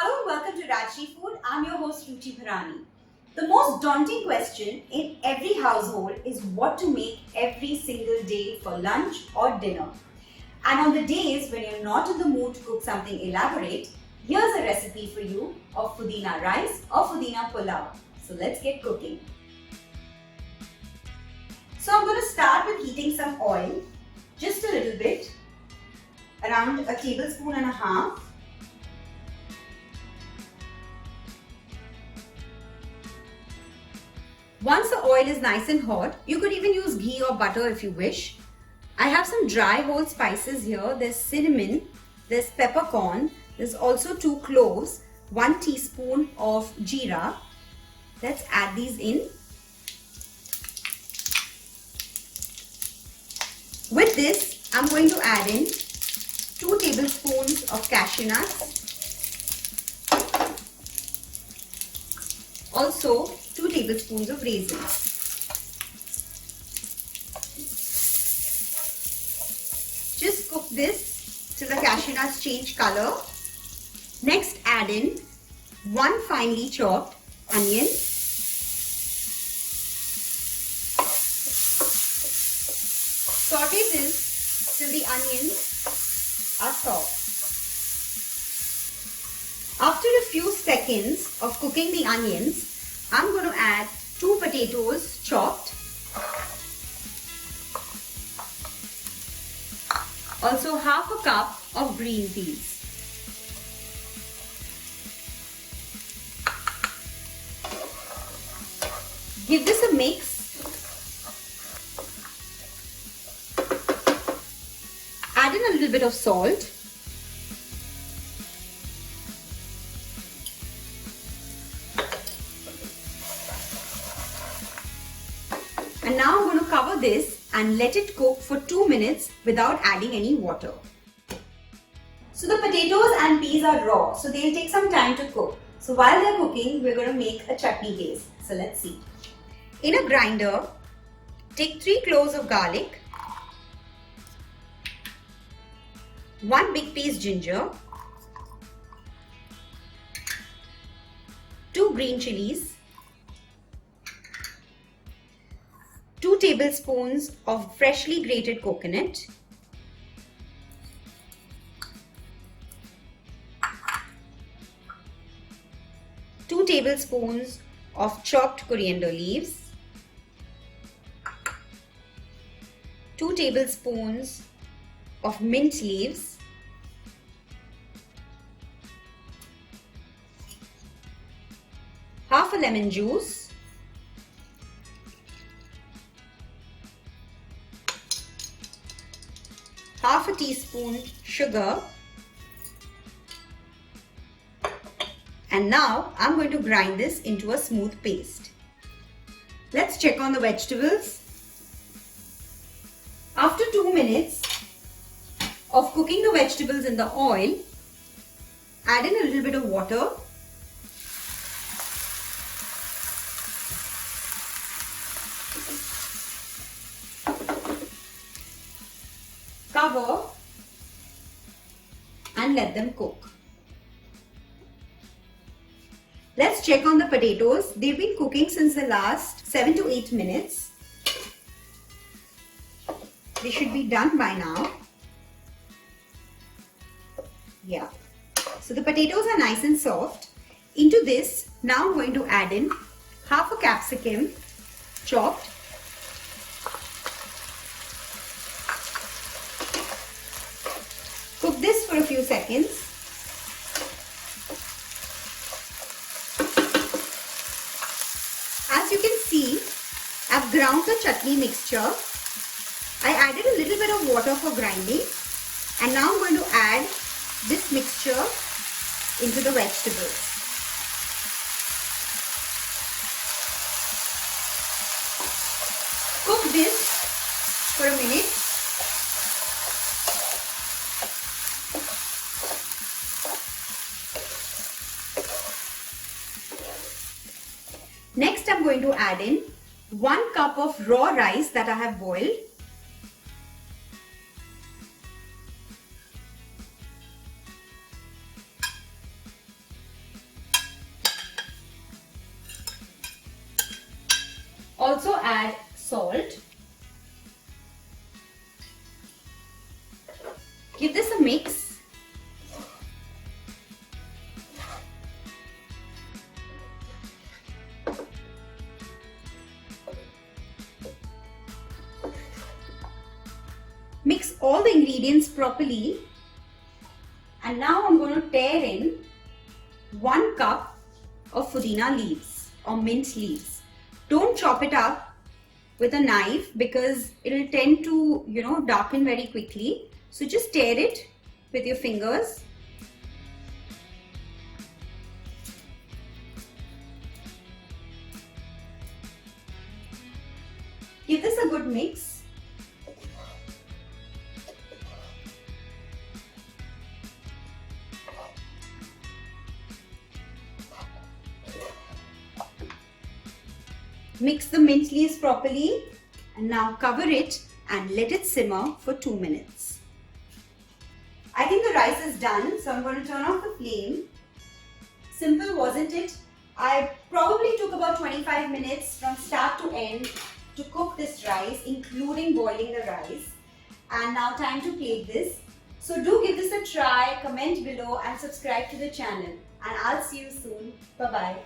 Hello and welcome to Rajshri Food. I'm your host Ruchi Bharani. The most daunting question in every household is what to make every single day for lunch or dinner. And on the days when you're not in the mood to cook something elaborate, here's a recipe for you of Pudina rice or Pudina Pulao. So let's get cooking. So I'm going to start with heating some oil, just a little bit, around a tablespoon and a half. Once the oil is nice and hot, you could even use ghee or butter if you wish. I have some dry whole spices here. There's cinnamon, there's peppercorn, there's also 2 cloves, 1 teaspoon of jeera. Let's add these in. With this, I'm going to add in 2 tablespoons of cashew nuts. Also, 2 tablespoons of raisins. Just cook this till the cashew nuts change color. Next, add in 1 finely chopped onion. Saute this till the onions are soft. After a few seconds of cooking the onions, I'm going to add 2 potatoes chopped. Also half a cup of green peas. Give this a mix. Add in a little bit of salt. And now I'm going to cover this and let it cook for 2 minutes without adding any water. So the potatoes and peas are raw, so they'll take some time to cook. So while they're cooking, we're going to make a chutney base. So let's see. In a grinder, take 3 cloves of garlic, 1 big piece ginger, 2 green chilies, 2 tablespoons of freshly grated coconut, two tablespoons of chopped coriander leaves, 2 tablespoons of mint leaves, half a lemon juice, half a teaspoon sugar, and now I'm going to grind this into a smooth paste. Let's check on the vegetables. After 2 minutes of cooking the vegetables in the oil, add in a little bit of water. Cover and let them cook. Let's check on the potatoes. They've been cooking since the last 7 to 8 minutes. They should be done by now. Yeah. So the potatoes are nice and soft. Into this, now I'm going to add in half a capsicum chopped. Cook this for a few seconds. As you can see, I've ground the chutney mixture. I added a little bit of water for grinding, and now I'm going to add this mixture into the vegetables. Cook this for a minute. Next, I'm going to add in 1 cup of raw rice that I have boiled. add salt. Give this a mix. Mix all the ingredients properly, and now I'm going to tear in 1 cup of pudina leaves or mint leaves. Don't chop it up with a knife because it'll tend to, darken very quickly. So just tear it with your fingers. Give this a good mix. Mix the mint leaves properly and now cover it and let it simmer for 2 minutes. I think the rice is done, so I'm going to turn off the flame. Simple, wasn't it? I probably took about 25 minutes from start to end to cook this rice, including boiling the rice. And now time to plate this. So do give this a try, comment below and subscribe to the channel. And I'll see you soon. Bye-bye.